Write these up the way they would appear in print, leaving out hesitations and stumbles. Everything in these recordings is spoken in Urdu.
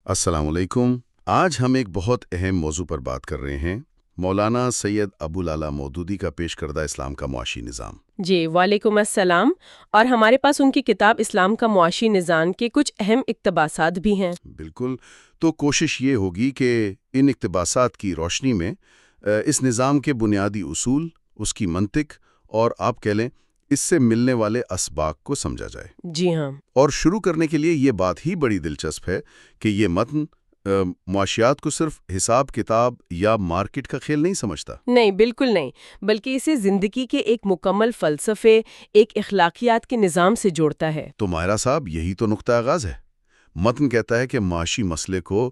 السلام علیکم۔ آج ہم ایک بہت اہم موضوع پر بات کر رہے ہیں، مولانا سید ابو العلا مودودی کا پیش کردہ اسلام کا معاشی نظام۔ جی وعلیکم السلام۔ اور ہمارے پاس ان کی کتاب اسلام کا معاشی نظام کے کچھ اہم اقتباسات بھی ہیں۔ بالکل، تو کوشش یہ ہوگی کہ ان اقتباسات کی روشنی میں اس نظام کے بنیادی اصول، اس کی منطق اور آپ کہہ لیں اس سے ملنے والے اسباق کو سمجھا جائے۔ جی ہاں۔ اور شروع کرنے کے لیے یہ بات ہی بڑی دلچسپ ہے کہ یہ متن معاشیات کو صرف حساب کتاب یا مارکیٹ کا کھیل نہیں سمجھتا۔ نہیں، بالکل نہیں، بلکہ اسے زندگی کے ایک مکمل فلسفے، ایک اخلاقیات کے نظام سے جوڑتا ہے۔ تو ماہرہ صاحب، یہی تو نقطہ آغاز ہے۔ متن کہتا ہے کہ معاشی مسئلے کو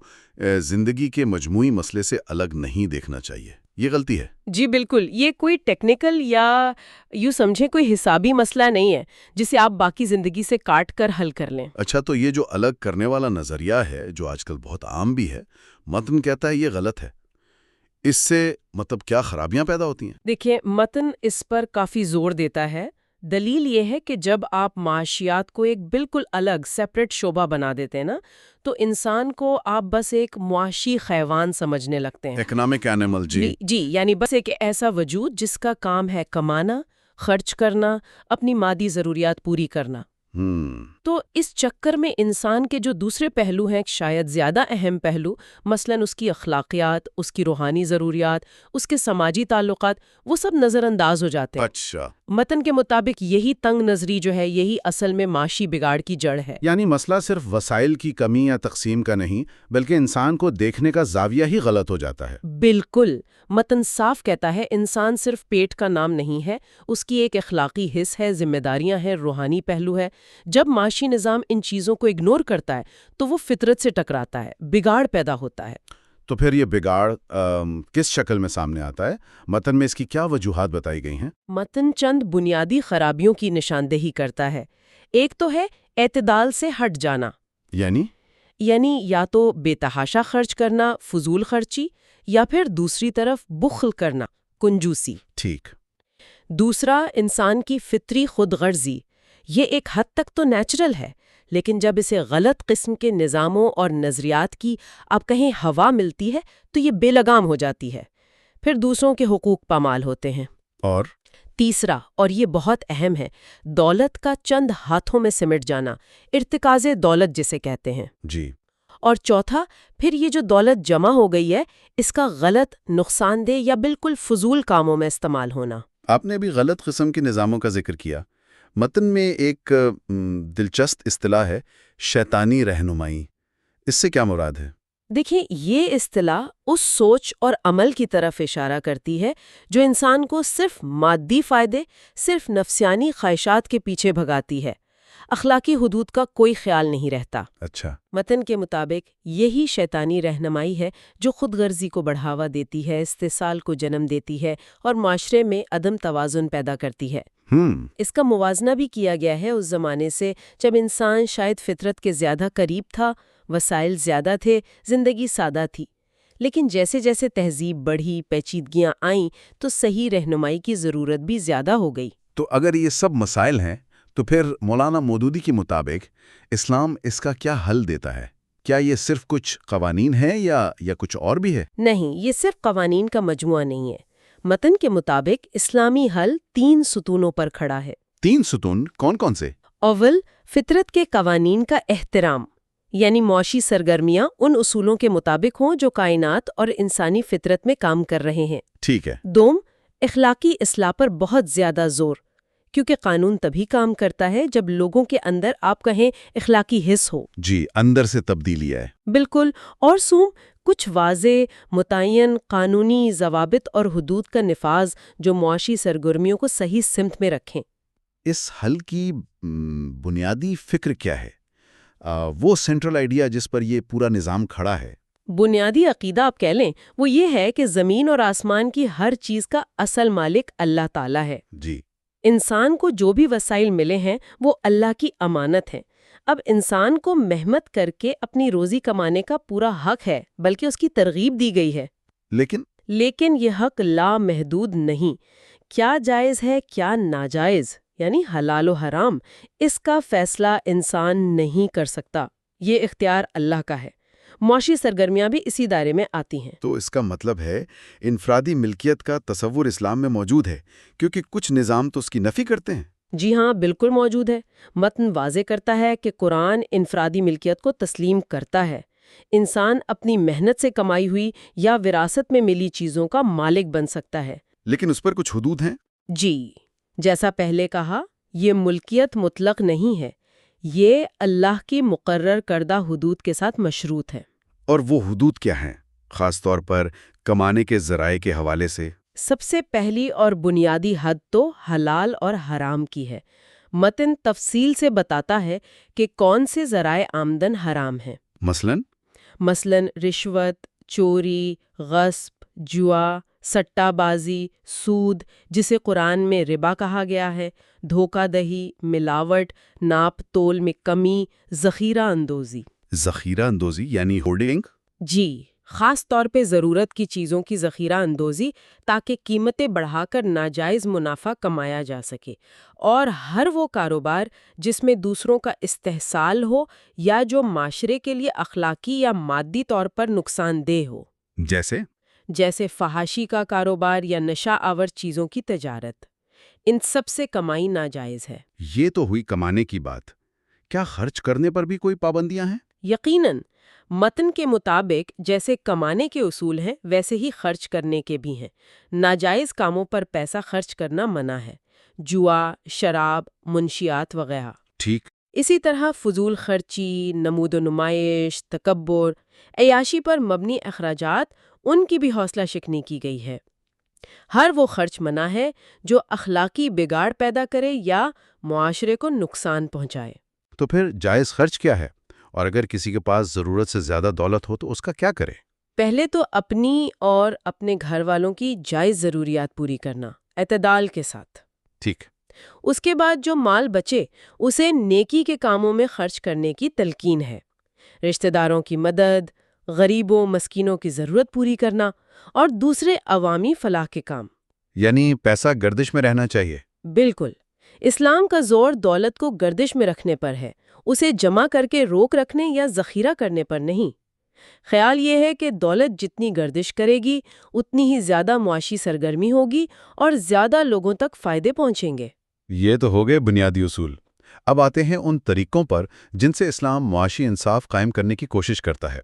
زندگی کے مجموعی مسئلے سے الگ نہیں دیکھنا چاہیے۔ یہ غلطی ہے۔ جی بالکل، یہ کوئی ٹیکنیکل یا یوں سمجھیں کوئی حسابی مسئلہ نہیں ہے جسے آپ باقی زندگی سے کاٹ کر حل کر لیں۔ اچھا، تو یہ جو الگ کرنے والا نظریہ ہے جو آج کل بہت عام بھی ہے، متن کہتا ہے یہ غلط ہے۔ اس سے مطلب کیا خرابیاں پیدا ہوتی ہیں؟ دیکھیں، متن اس پر کافی زور دیتا ہے۔ دلیل یہ ہے کہ جب آپ معاشیات کو ایک بالکل الگ سیپریٹ شعبہ بنا دیتے ہیں نا، تو انسان کو آپ بس ایک معاشی حیوان سمجھنے لگتے ہیں۔ اکنامک اینیمل، جی۔ جی، یعنی بس ایک ایسا وجود جس کا کام ہے کمانا، خرچ کرنا، اپنی مادی ضروریات پوری کرنا۔ تو اس چکر میں انسان کے جو دوسرے پہلو ہیں، شاید زیادہ اہم پہلو، مثلاً اس کی اخلاقیات، اس کی روحانی ضروریات، اس کے سماجی تعلقات، وہ سب نظر انداز ہو جاتے ہیں۔ اچھا، متن کے مطابق یہی تنگ نظری جو ہے، یہی اصل میں معاشی بگاڑ کی جڑ ہے۔ یعنی مسئلہ صرف وسائل کی کمی یا تقسیم کا نہیں، بلکہ انسان کو دیکھنے کا زاویہ ہی غلط ہو جاتا ہے۔ بالکل، متن صاف کہتا ہے انسان صرف پیٹ کا نام نہیں ہے، اس کی ایک اخلاقی حص ہے، ذمہ داریاں ہیں، روحانی پہلو ہے۔ جب معاشی نظام ان چیزوں کو اگنور کرتا ہے تو وہ فطرت سے ٹکراتا ہے، بگاڑ پیدا ہوتا ہے۔ تو پھر یہ بگاڑ کس شکل میں سامنے آتا ہے؟ متن میں اس کی کیا وجوہات بتائی گئی ہیں؟ متن چند بنیادی خرابیوں کی نشاندہی کرتا ہے۔ ایک تو ہے اعتدال سے ہٹ جانا، یعنی یا تو بے تحاشا خرچ کرنا، فضول خرچی، یا پھر دوسری طرف بخل کرنا، کنجوسی۔ ٹھیک۔ دوسرا، انسان کی فطری خود غرضی۔ یہ ایک حد تک تو نیچرل ہے، لیکن جب اسے غلط قسم کے نظاموں اور نظریات کی آپ کہیں ہوا ملتی ہے تو یہ بے لگام ہو جاتی ہے۔ پھر دوسروں کے حقوق پامال ہوتے ہیں۔ اور تیسرا، اور یہ بہت اہم ہے، دولت کا چند ہاتھوں میں سمٹ جانا، ارتکاز دولت جسے کہتے ہیں۔ جی۔ اور چوتھا، پھر یہ جو دولت جمع ہو گئی ہے، اس کا غلط، نقصان دہ یا بالکل فضول کاموں میں استعمال ہونا۔ آپ نے بھی غلط قسم کے نظاموں کا ذکر کیا۔ متن میں ایک دلچسپ اصطلاح ہے، شیطانی رہنمائی۔ اس سے کیا مراد ہے؟ دیکھیں، یہ اصطلاح اس سوچ اور عمل کی طرف اشارہ کرتی ہے جو انسان کو صرف مادی فائدے، صرف نفسیانی خواہشات کے پیچھے بھگاتی ہے۔ اخلاقی حدود کا کوئی خیال نہیں رہتا۔ اچھا۔ متن کے مطابق یہی شیطانی رہنمائی ہے جو خود غرضی کو بڑھاوا دیتی ہے، استحصال کو جنم دیتی ہے اور معاشرے میں عدم توازن پیدا کرتی ہے۔ اس کا موازنہ بھی کیا گیا ہے اس زمانے سے جب انسان شاید فطرت کے زیادہ قریب تھا، وسائل زیادہ تھے، زندگی سادہ تھی۔ لیکن جیسے جیسے تہذیب بڑھی، پیچیدگیاں آئیں، تو صحیح رہنمائی کی ضرورت بھی زیادہ ہو گئی۔ تو اگر یہ سب مسائل ہیں تو پھر مولانا مودودی کے مطابق اسلام اس کا کیا حل دیتا ہے؟ کیا یہ صرف کچھ قوانین ہیں یا کچھ اور بھی ہے؟ نہیں، یہ صرف قوانین کا مجموعہ نہیں ہے۔ متن کے مطابق اسلامی حل 3 ستونوں پر کھڑا ہے۔ 3 ستون کون کون سے؟ اول، فطرت کے قوانین کا احترام، یعنی معاشی سرگرمیاں ان اصولوں کے مطابق ہوں جو کائنات اور انسانی فطرت میں کام کر رہے ہیں۔ ٹھیک ہے۔ دوم، اخلاقی اصلاح پر بہت زیادہ زور، کیونکہ قانون تبھی کام کرتا ہے جب لوگوں کے اندر آپ کہیں اخلاقی حس ہو۔ جی، اندر سے تبدیلی ہے۔ بالکل۔ اور سوم، کچھ واضح، متعین قانونی ضوابط اور حدود کا نفاذ جو معاشی سرگرمیوں کو صحیح سمت میں رکھیں۔ اس حل کی بنیادی فکر کیا ہے؟ وہ سینٹرل آئیڈیا جس پر یہ پورا نظام کھڑا ہے؟ بنیادی عقیدہ آپ کہہ لیں، وہ یہ ہے کہ زمین اور آسمان کی ہر چیز کا اصل مالک اللہ تعالیٰ ہے۔ جی۔ انسان کو جو بھی وسائل ملے ہیں وہ اللہ کی امانت ہیں۔ اب انسان کو محنت کر کے اپنی روزی کمانے کا پورا حق ہے، بلکہ اس کی ترغیب دی گئی ہے۔ لیکن یہ حق لامحدود نہیں۔ کیا جائز ہے، کیا ناجائز، یعنی حلال و حرام، اس کا فیصلہ انسان نہیں کر سکتا۔ یہ اختیار اللہ کا ہے۔ معاشی سرگرمیاں بھی اسی دائرے میں آتی ہیں۔ تو اس کا مطلب ہے انفرادی ملکیت کا تصور اسلام میں موجود ہے، کیونکہ کچھ نظام تو اس کی نفی کرتے ہیں۔ جی ہاں، بالکل موجود ہے۔ متن واضح کرتا ہے کہ قرآن انفرادی ملکیت کو تسلیم کرتا ہے۔ انسان اپنی محنت سے کمائی ہوئی یا وراثت میں ملی چیزوں کا مالک بن سکتا ہے۔ لیکن اس پر کچھ حدود ہیں۔ جی، جیسا پہلے کہا، یہ ملکیت مطلق نہیں ہے، یہ اللہ کی مقرر کردہ حدود کے ساتھ مشروط ہے۔ اور وہ حدود کیا ہیں، خاص طور پر کمانے کے ذرائع کے حوالے سے؟ سب سے پہلی اور بنیادی حد تو حلال اور حرام کی ہے۔ متن تفصیل سے بتاتا ہے کہ کون سے ذرائع آمدن حرام ہیں۔ مثلاً رشوت، چوری، غصب، جوا، سٹہ بازی، سود جسے قرآن میں ربا کہا گیا ہے، دھوکہ دہی، ملاوٹ، ناپ تول میں کمی، ذخیرہ اندوزی۔ ذخیرہ اندوزی یعنی ہولڈنگ؟ جی، خاص طور پہ ضرورت کی چیزوں کی ذخیرہ اندوزی تاکہ قیمتیں بڑھا کر ناجائز منافع کمایا جا سکے، اور ہر وہ کاروبار جس میں دوسروں کا استحصال ہو یا جو معاشرے کے لیے اخلاقی یا مادی طور پر نقصان دہ ہو، جیسے فحاشی کا کاروبار یا نشہ آور چیزوں کی تجارت۔ ان سب سے کمائی ناجائز ہے۔ یہ تو ہوئی کمانے کی بات، کیا خرچ کرنے پر بھی کوئی پابندیاں ہیں؟ یقیناً، متن کے مطابق جیسے کمانے کے اصول ہیں ویسے ہی خرچ کرنے کے بھی ہیں۔ ناجائز کاموں پر پیسہ خرچ کرنا منع ہے، جوا، شراب، منشیات وغیرہ۔ ٹھیک۔ اسی طرح فضول خرچی، نمود و نمائش، تکبر، عیاشی پر مبنی اخراجات، ان کی بھی حوصلہ شکنی کی گئی ہے۔ ہر وہ خرچ منع ہے جو اخلاقی بگاڑ پیدا کرے یا معاشرے کو نقصان پہنچائے۔ تو پھر جائز خرچ کیا ہے؟ اور اگر کسی کے پاس ضرورت سے زیادہ دولت ہو تو اس کا کیا کرے؟ پہلے تو اپنی اور اپنے گھر والوں کی جائز ضروریات پوری کرنا، اعتدال کے ساتھ۔ ٹھیک۔ اس کے بعد جو مال بچے اسے نیکی کے کاموں میں خرچ کرنے کی تلقین ہے۔ رشتہ داروں کی مدد، غریبوں مسکینوں کی ضرورت پوری کرنا اور دوسرے عوامی فلاح کے کام۔ یعنی پیسہ گردش میں رہنا چاہیے۔ بالکل، اسلام کا زور دولت کو گردش میں رکھنے پر ہے، اسے جمع کر کے روک رکھنے یا ذخیرہ کرنے پر نہیں۔ خیال یہ ہے کہ دولت جتنی گردش کرے گی اتنی ہی زیادہ معاشی سرگرمی ہوگی اور زیادہ لوگوں تک فائدے پہنچیں گے۔ یہ تو ہو گئے بنیادی اصول۔ اب آتے ہیں ان طریقوں پر جن سے اسلام معاشی انصاف قائم کرنے کی کوشش کرتا ہے۔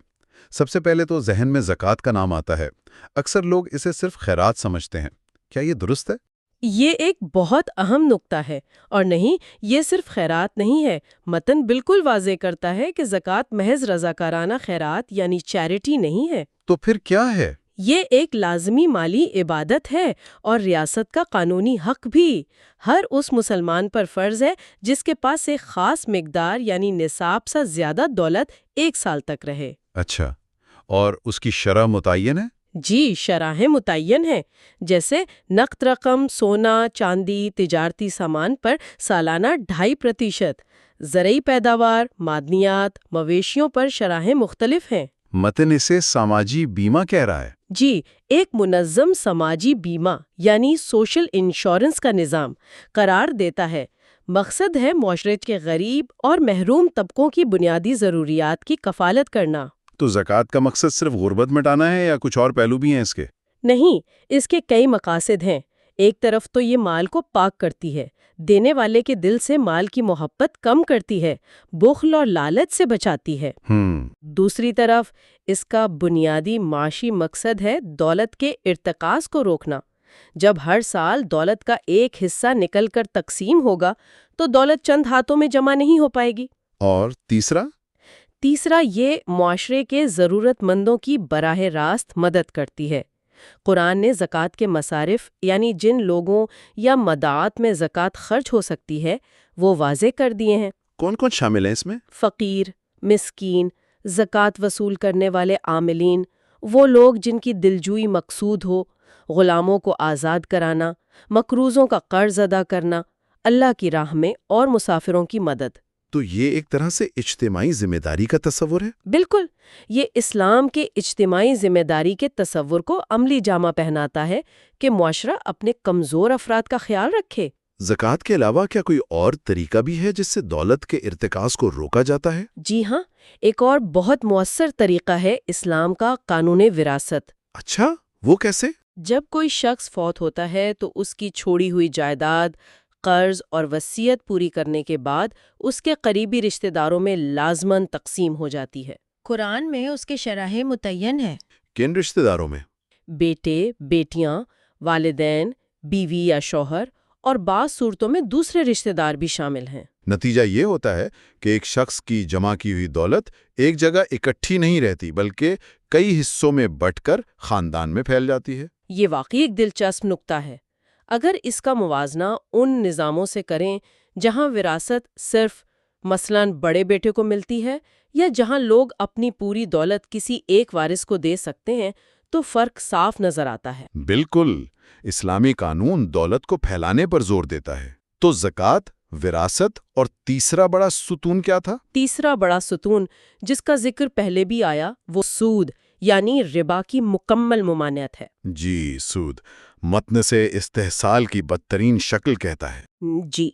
سب سے پہلے تو ذہن میں زکوٰۃ کا نام آتا ہے۔ اکثر لوگ اسے صرف خیرات سمجھتے ہیں، کیا یہ درست ہے؟ یہ ایک بہت اہم نکتہ ہے، اور نہیں، یہ صرف خیرات نہیں ہے۔ متن بالکل واضح کرتا ہے کہ زکوٰۃ محض رضاکارانہ خیرات یعنی چیریٹی نہیں ہے۔ تو پھر کیا ہے؟ یہ ایک لازمی مالی عبادت ہے اور ریاست کا قانونی حق بھی۔ ہر اس مسلمان پر فرض ہے جس کے پاس ایک خاص مقدار یعنی نصاب سے زیادہ دولت 1 سال تک رہے۔ اچھا، اور اس کی شرح متعین ہے؟ جی، شرائح متعین ہیں، جیسے نقد رقم، سونا، چاندی، تجارتی سامان پر سالانہ 2.5%، زرعی پیداوار، معدنیات، مویشیوں پر شرائح مختلف ہیں۔ متن اسے سماجی بیمہ کہہ رہا ہے۔ جی، ایک منظم سماجی بیمہ یعنی سوشل انشورنس کا نظام قرار دیتا ہے۔ مقصد ہے معاشرے کے غریب اور محروم طبقوں کی بنیادی ضروریات کی کفالت کرنا۔ تو زکوٰۃ کا مقصد صرف غربت مٹانا ہے یا کچھ اور پہلو بھی ہیں اس کے؟ نہیں، اس کے کئی مقاصد ہیں۔ ایک طرف تو یہ مال کو پاک کرتی ہے، دینے والے کے دل سے مال کی محبت کم کرتی ہے، بخل اور لالچ سے بچاتی ہے۔ دوسری طرف اس کا بنیادی معاشی مقصد ہے دولت کے ارتکاز کو روکنا۔ جب ہر سال دولت کا ایک حصہ نکل کر تقسیم ہوگا تو دولت چند ہاتھوں میں جمع نہیں ہو پائے گی۔ اور تیسرا یہ معاشرے کے ضرورت مندوں کی براہ راست مدد کرتی ہے۔ قرآن نے زکوٰۃ کے مصارف یعنی جن لوگوں یا مداعات میں زکوٰۃ خرچ ہو سکتی ہے وہ واضح کر دیے ہیں۔ کون کون شامل ہیں اس میں؟ فقیر، مسکین، زکوٰۃ وصول کرنے والے عاملین، وہ لوگ جن کی دلجوئی مقصود ہو، غلاموں کو آزاد کرانا، مقروضوں کا قرض ادا کرنا، اللہ کی راہ میں اور مسافروں کی مدد۔ تو یہ ایک طرح سے اجتماعی ذمہ داری کا تصور ہے؟ بالکل، یہ اسلام کے اجتماعی ذمہ داری کے تصور کو عملی جامہ پہناتا ہے کہ معاشرہ اپنے کمزور افراد کا خیال رکھے۔ زکوٰۃ کے علاوہ کیا کوئی اور طریقہ بھی ہے جس سے دولت کے ارتکاز کو روکا جاتا ہے؟ جی ہاں، ایک اور بہت مؤثر طریقہ ہے اسلام کا قانون وراثت۔ اچھا، وہ کیسے؟ جب کوئی شخص فوت ہوتا ہے تو اس کی چھوڑی ہوئی جائیداد، قرض اور وصیت پوری کرنے کے بعد اس کے قریبی رشتہ داروں میں لازماً تقسیم ہو جاتی ہے۔ قرآن میں اس کے شرح متعین ہے۔ کن رشتہ داروں میں؟ بیٹے، بیٹیاں، والدین، بیوی یا شوہر، اور بعض صورتوں میں دوسرے رشتہ دار بھی شامل ہیں۔ نتیجہ یہ ہوتا ہے کہ ایک شخص کی جمع کی ہوئی دولت ایک جگہ اکٹھی نہیں رہتی بلکہ کئی حصوں میں بٹ کر خاندان میں پھیل جاتی ہے۔ یہ واقعی ایک دلچسپ نکتہ ہے۔ اگر اس کا موازنہ ان نظاموں سے کریں جہاں وراثت صرف مثلاً بڑے بیٹے کو ملتی ہے یا جہاں لوگ اپنی پوری دولت کسی ایک وارث کو دے سکتے ہیں، تو فرق صاف نظر آتا ہے۔ بالکل، اسلامی قانون دولت کو پھیلانے پر زور دیتا ہے۔ تو زکوٰۃ، وراثت اور تیسرا بڑا ستون کیا تھا؟ تیسرا بڑا ستون جس کا ذکر پہلے بھی آیا وہ سود یعنی ربا کی مکمل ممانعت ہے۔ جی، سود متن سے استحصال کی بدترین شکل کہتا ہے۔ جی،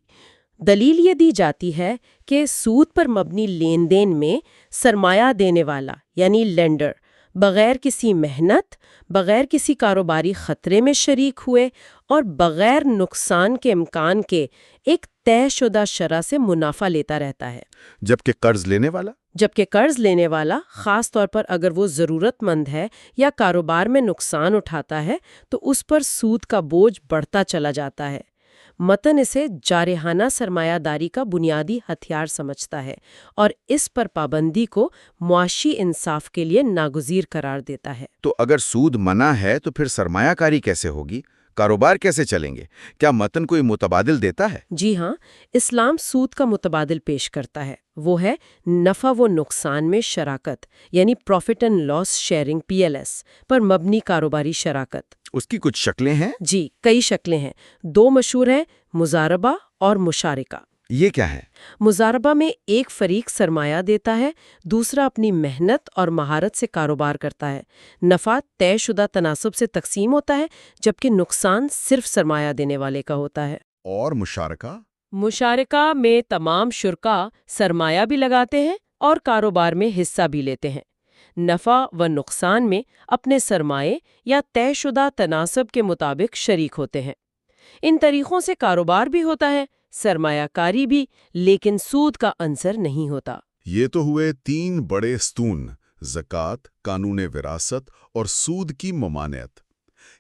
دلیل یہ دی جاتی ہے کہ سود پر مبنی لین دین میں سرمایہ دینے والا یعنی لینڈر بغیر کسی محنت، بغیر کسی کاروباری خطرے میں شریک ہوئے اور بغیر نقصان کے امکان کے ایک طے شدہ شرح سے منافع لیتا رہتا ہے، جبکہ قرض لینے والا خاص طور پر اگر وہ ضرورت مند ہے یا کاروبار میں نقصان اٹھاتا ہے تو اس پر سود کا بوجھ بڑھتا چلا جاتا ہے۔ متن اسے جارحانہ سرمایہ داری کا بنیادی ہتھیار سمجھتا ہے اور اس پر پابندی کو معاشی انصاف کے لیے ناگزیر قرار دیتا ہے۔ تو اگر سود منع ہے تو پھر سرمایہ کاری کیسے ہوگی؟ کاروبار کیسے چلیں گے؟ کیا متن کوئی متبادل دیتا ہے؟ جی ہاں، اسلام سود کا متبادل پیش کرتا ہے۔ وہ ہے نفع و نقصان میں شراکت یعنی profit and loss sharing PLS پر مبنی کاروباری شراکت۔ اس کی کچھ شکلیں ہیں؟ جی، کئی شکلیں ہیں۔ دو مشہور ہیں، مضاربہ اور مشارکہ۔ یہ کیا ہے؟ مضاربہ میں ایک فریق سرمایہ دیتا ہے، دوسرا اپنی محنت اور مہارت سے کاروبار کرتا ہے۔ نفع طے شدہ تناسب سے تقسیم ہوتا ہے جبکہ نقصان صرف سرمایہ دینے والے کا ہوتا ہے۔ اور مشارکہ میں تمام شرکاء سرمایہ بھی لگاتے ہیں اور کاروبار میں حصہ بھی لیتے ہیں۔ نفع و نقصان میں اپنے سرمایے یا طے شدہ تناسب کے مطابق شریک ہوتے ہیں۔ ان طریقوں سے کاروبار بھی ہوتا ہے، سرمایہ کاری بھی، لیکن سود کا عنصر نہیں ہوتا۔ یہ تو ہوئے 3 بڑے ستون: زکوٰۃ، قانون وراثت اور سود کی ممانعت۔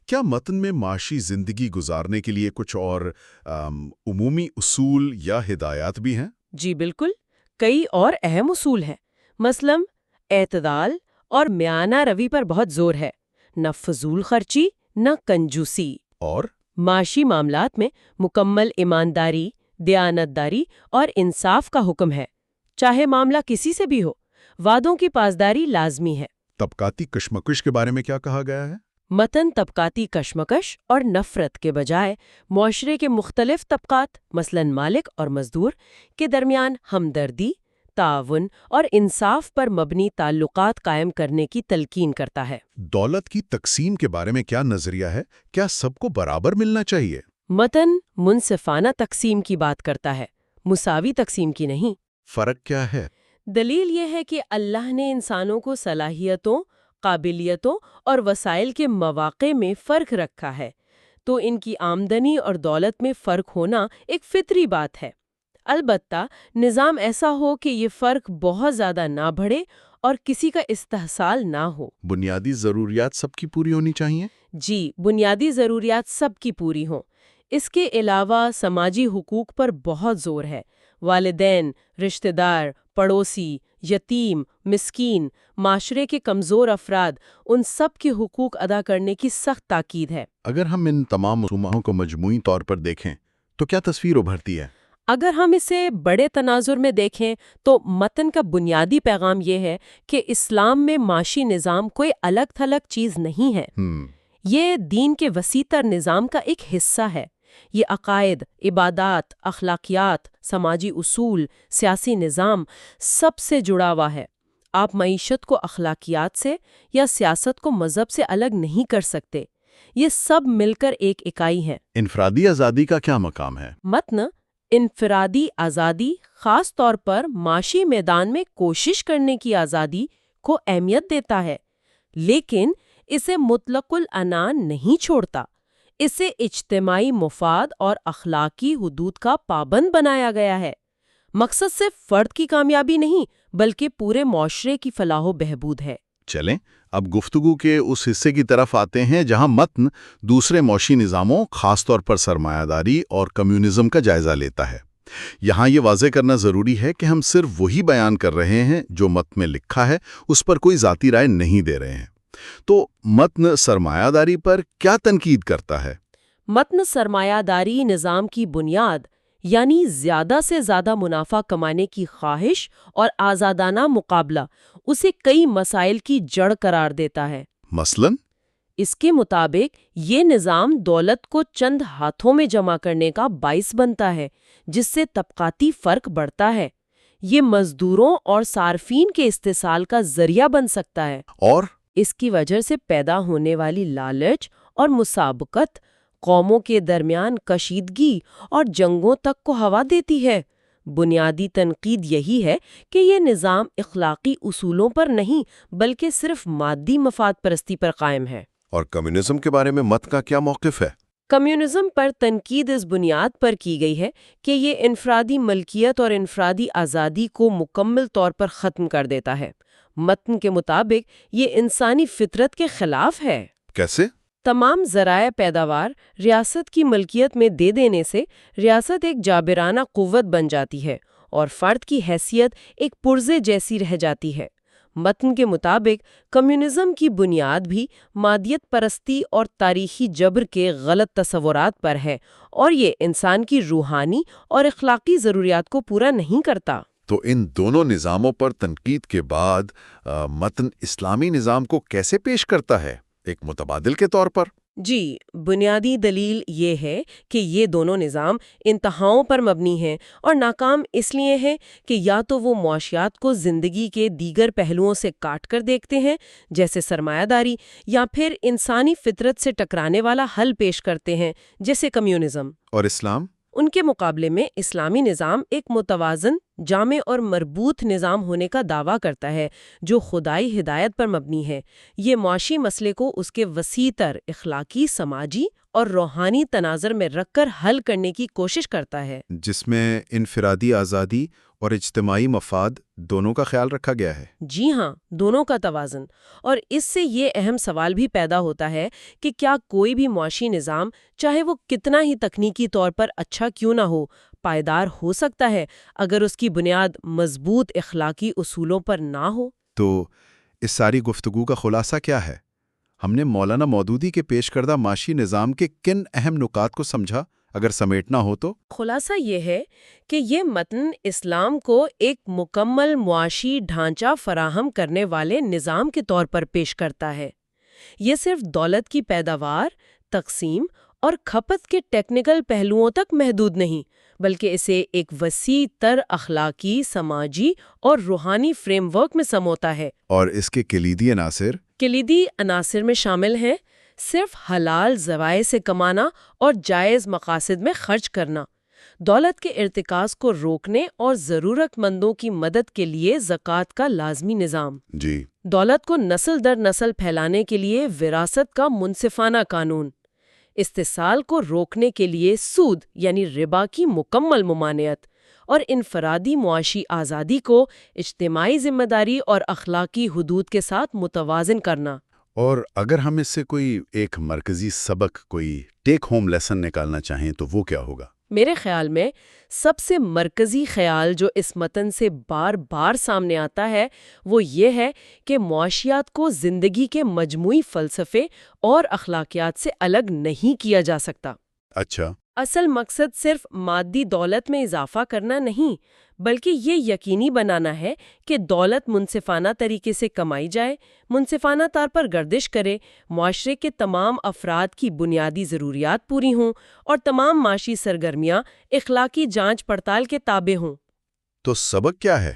کیا متن میں معاشی زندگی گزارنے کے لیے کچھ اور عمومی اصول یا ہدایات بھی ہیں؟ جی بالکل، کئی اور اہم اصول ہیں۔ مثلاً اعتدال اور میانہ روی پر بہت زور ہے، نہ فضول خرچی نہ کنجوسی، اور معاشی معاملات میں مکمل ایمانداری، دیانتداری اور انصاف کا حکم ہے، چاہے معاملہ کسی سے بھی ہو۔ وعدوں کی پاسداری لازمی ہے۔ طبقاتی کشمکش کے بارے میں کیا کہا گیا ہے؟ متن طبقاتی کشمکش اور نفرت کے بجائے معاشرے کے مختلف طبقات مثلاً مالک اور مزدور کے درمیان ہمدردی، تعاون اور انصاف پر مبنی تعلقات قائم کرنے کی تلقین کرتا ہے۔ دولت کی تقسیم کے بارے میں کیا نظریہ ہے؟ کیا سب کو برابر ملنا چاہیے؟ متن منصفانہ تقسیم کی بات کرتا ہے، مساوی تقسیم کی نہیں۔ فرق کیا ہے؟ دلیل یہ ہے کہ اللہ نے انسانوں کو صلاحیتوں، قابلیتوں اور وسائل کے مواقع میں فرق رکھا ہے، تو ان کی آمدنی اور دولت میں فرق ہونا ایک فطری بات ہے۔ البتہ نظام ایسا ہو کہ یہ فرق بہت زیادہ نہ بڑھے اور کسی کا استحصال نہ ہو۔ بنیادی ضروریات سب کی پوری ہونی چاہیے؟ جی، بنیادی ضروریات سب کی پوری ہوں۔ اس کے علاوہ سماجی حقوق پر بہت زور ہے۔ والدین، رشتہ دار، پڑوسی، یتیم، مسکین، معاشرے کے کمزور افراد، ان سب کے حقوق ادا کرنے کی سخت تاکید ہے۔ اگر ہم ان تمام رسومات کو مجموعی طور پر دیکھیں تو کیا تصویر ابھرتی ہے؟ اگر ہم اسے بڑے تناظر میں دیکھیں تو متن کا بنیادی پیغام یہ ہے کہ اسلام میں معاشی نظام کوئی الگ تھلگ چیز نہیں ہے۔ یہ دین کے وسیع تر نظام کا ایک حصہ ہے۔ یہ عقائد، عبادات، اخلاقیات، سماجی اصول، سیاسی نظام سب سے جڑا ہوا ہے۔ آپ معیشت کو اخلاقیات سے یا سیاست کو مذہب سے الگ نہیں کر سکتے۔ یہ سب مل کر ایک اکائی ہے۔ انفرادی آزادی کا کیا مقام ہے؟ متن انفرادی آزادی، خاص طور پر معاشی میدان میں کوشش کرنے کی آزادی کو اہمیت دیتا ہے، لیکن اسے مطلق العنان نہیں چھوڑتا۔ اسے اجتماعی مفاد اور اخلاقی حدود کا پابند بنایا گیا ہے۔ مقصد صرف فرد کی کامیابی نہیں بلکہ پورے معاشرے کی فلاح و بہبود ہے۔ چلیں اب گفتگو کے اس حصے کی طرف آتے ہیں جہاں متن دوسرے معاشی نظاموں، خاص طور پر سرمایہ داری اور کمیونزم کا جائزہ لیتا ہے۔ یہاں یہ واضح کرنا ضروری ہے کہ ہم صرف وہی بیان کر رہے ہیں جو متن میں لکھا ہے، اس پر کوئی ذاتی رائے نہیں دے رہے ہیں۔ تو متن سرمایہ داری پر کیا تنقید کرتا ہے؟ متن سرمایہ داری نظام کی بنیاد، یعنی زیادہ سے زیادہ منافع کمانے کی خواہش اور آزادانہ مقابلہ، اسے کئی مسائل کی جڑ قرار دیتا ہے۔ مثلاً اس کے مطابق یہ نظام دولت کو چند ہاتھوں میں جمع کرنے کا باعث بنتا ہے، جس سے طبقاتی فرق بڑھتا ہے۔ یہ مزدوروں اور صارفین کے استحصال کا ذریعہ بن سکتا ہے، اور اس کی وجہ سے پیدا ہونے والی لالچ اور مسابقت قوموں کے درمیان کشیدگی اور جنگوں تک کو ہوا دیتی ہے۔ بنیادی تنقید یہی ہے کہ یہ نظام اخلاقی اصولوں پر نہیں بلکہ صرف مادی مفاد پرستی پر قائم ہے۔ اور کمیونزم کے بارے میں متن کا کیا موقف ہے؟ کمیونزم پر تنقید اس بنیاد پر کی گئی ہے کہ یہ انفرادی ملکیت اور انفرادی آزادی کو مکمل طور پر ختم کر دیتا ہے۔ متن کے مطابق یہ انسانی فطرت کے خلاف ہے۔ کیسے؟ تمام ذرائع پیداوار ریاست کی ملکیت میں دے دینے سے ریاست ایک جابرانہ قوت بن جاتی ہے اور فرد کی حیثیت ایک پرزے جیسی رہ جاتی ہے۔ متن کے مطابق کمیونزم کی بنیاد بھی مادیت پرستی اور تاریخی جبر کے غلط تصورات پر ہے، اور یہ انسان کی روحانی اور اخلاقی ضروریات کو پورا نہیں کرتا۔ تو ان دونوں نظاموں پر تنقید کے بعد متن اسلامی نظام کو کیسے پیش کرتا ہے، ایک متبادل کے طور پر؟ جی، بنیادی دلیل یہ ہے کہ یہ دونوں نظام انتہاؤں پر مبنی ہیں اور ناکام اس لیے ہیں کہ یا تو وہ معاشیات کو زندگی کے دیگر پہلوؤں سے کاٹ کر دیکھتے ہیں جیسے سرمایہ داری، یا پھر انسانی فطرت سے ٹکرانے والا حل پیش کرتے ہیں جیسے کمیونزم۔ اور اسلام؟ ان کے مقابلے میں اسلامی نظام ایک متوازن، جامع اور مربوط نظام ہونے کا دعویٰ کرتا ہے جو خدائی ہدایت پر مبنی ہے۔ یہ معاشی مسئلے کو اس کے وسیع تر اخلاقی، سماجی اور روحانی تناظر میں رکھ کر حل کرنے کی کوشش کرتا ہے، جس میں انفرادی آزادی اور اجتماعی مفاد دونوں کا خیال رکھا گیا ہے۔ جی ہاں، دونوں کا توازن۔ اور اس سے یہ اہم سوال بھی پیدا ہوتا ہے کہ کیا کوئی بھی معاشی نظام، چاہے وہ کتنا ہی تکنیکی طور پر اچھا کیوں نہ ہو، پائیدار ہو سکتا ہے اگر اس کی بنیاد مضبوط اخلاقی اصولوں پر نہ ہو؟ تو اس ساری گفتگو کا خلاصہ کیا ہے؟ ہم نے مولانا مودودی کے پیش کردہ معاشی نظام کے کن اہم نکات کو سمجھا؟ اگر سمیٹنا ہو تو خلاصہ یہ ہے کہ یہ متن اسلام کو ایک مکمل معاشی ڈھانچہ فراہم کرنے والے نظام کے طور پر پیش کرتا ہے۔ یہ صرف دولت کی پیداوار، تقسیم اور کھپت کے ٹیکنیکل پہلوؤں تک محدود نہیں، بلکہ اسے ایک وسیع تر اخلاقی، سماجی اور روحانی فریم ورک میں سموتا ہے۔ اور اس کے کلیدی عناصر میں شامل ہیں صرف حلال ذرائع سے کمانا اور جائز مقاصد میں خرچ کرنا، دولت کے ارتکاز کو روکنے اور ضرورت مندوں کی مدد کے لیے زکوٰۃ کا لازمی نظام، دولت کو نسل در نسل پھیلانے کے لیے وراثت کا منصفانہ قانون، استحصال کو روکنے کے لیے سود یعنی ربا کی مکمل ممانعت، اور انفرادی معاشی آزادی کو اجتماعی ذمہ داری اور اخلاقی حدود کے ساتھ متوازن کرنا۔ اور اگر ہم اس سے کوئی ایک مرکزی سبق، کوئی ٹیک ہوم لیسن نکالنا چاہیں تو وہ کیا ہوگا؟ میرے خیال میں سب سے مرکزی خیال جو اس متن سے بار بار سامنے آتا ہے وہ یہ ہے کہ معاشیات کو زندگی کے مجموعی فلسفے اور اخلاقیات سے الگ نہیں کیا جا سکتا۔ اچھا، اصل مقصد صرف مادی دولت میں اضافہ کرنا نہیں، بلکہ یہ یقینی بنانا ہے کہ دولت منصفانہ طریقے سے کمائی جائے، منصفانہ طور پر گردش کرے، معاشرے کے تمام افراد کی بنیادی ضروریات پوری ہوں اور تمام معاشی سرگرمیاں اخلاقی جانچ پڑتال کے تابع ہوں۔ تو سبق کیا ہے؟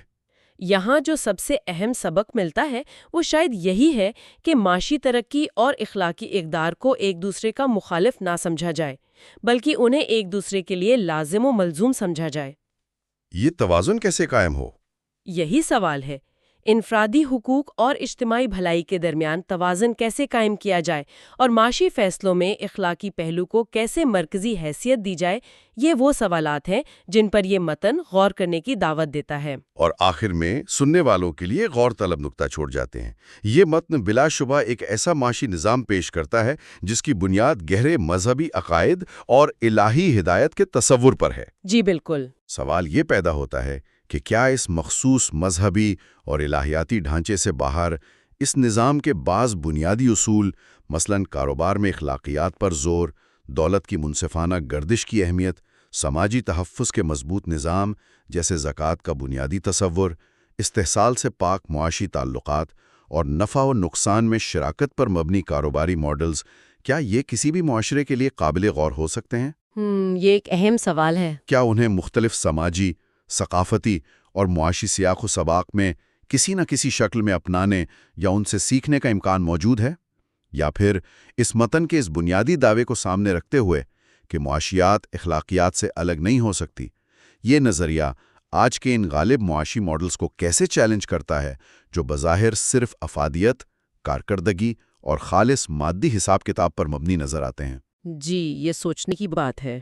یہاں جو سب سے اہم سبق ملتا ہے وہ شاید یہی ہے کہ معاشی ترقی اور اخلاقی اقدار کو ایک دوسرے کا مخالف نہ سمجھا جائے، بلکہ انہیں ایک دوسرے کے لیے لازم و ملزوم سمجھا جائے۔ یہ توازن کیسے قائم ہو؟ یہی سوال ہے، انفرادی حقوق اور اجتماعی بھلائی کے درمیان توازن کیسے قائم کیا جائے اور معاشی فیصلوں میں اخلاقی پہلو کو کیسے مرکزی حیثیت دی جائے، یہ وہ سوالات ہیں جن پر یہ متن غور کرنے کی دعوت دیتا ہے۔ اور آخر میں سننے والوں کے لیے غور طلب نکتہ چھوڑ جاتے ہیں۔ یہ متن بلا شبہ ایک ایسا معاشی نظام پیش کرتا ہے جس کی بنیاد گہرے مذہبی عقائد اور الہی ہدایت کے تصور پر ہے۔ جی بالکل۔ سوال یہ پیدا ہوتا ہے کہ کیا اس مخصوص مذہبی اور الہیاتی ڈھانچے سے باہر اس نظام کے بعض بنیادی اصول، مثلاً کاروبار میں اخلاقیات پر زور، دولت کی منصفانہ گردش کی اہمیت، سماجی تحفظ کے مضبوط نظام جیسے زکوٰۃ کا بنیادی تصور، استحصال سے پاک معاشی تعلقات اور نفع و نقصان میں شراکت پر مبنی کاروباری ماڈلز، کیا یہ کسی بھی معاشرے کے لیے قابل غور ہو سکتے ہیں؟ یہ ایک اہم سوال ہے۔ کیا انہیں مختلف سماجی، ثقافتی اور معاشی سیاق و سباق میں کسی نہ کسی شکل میں اپنانے یا ان سے سیکھنے کا امکان موجود ہے؟ یا پھر اس متن کے اس بنیادی دعوے کو سامنے رکھتے ہوئے کہ معاشیات اخلاقیات سے الگ نہیں ہو سکتی، یہ نظریہ آج کے ان غالب معاشی ماڈلز کو کیسے چیلنج کرتا ہے جو بظاہر صرف افادیت، کارکردگی اور خالص مادی حساب کتاب پر مبنی نظر آتے ہیں؟ جی، یہ سوچنے کی بات ہے۔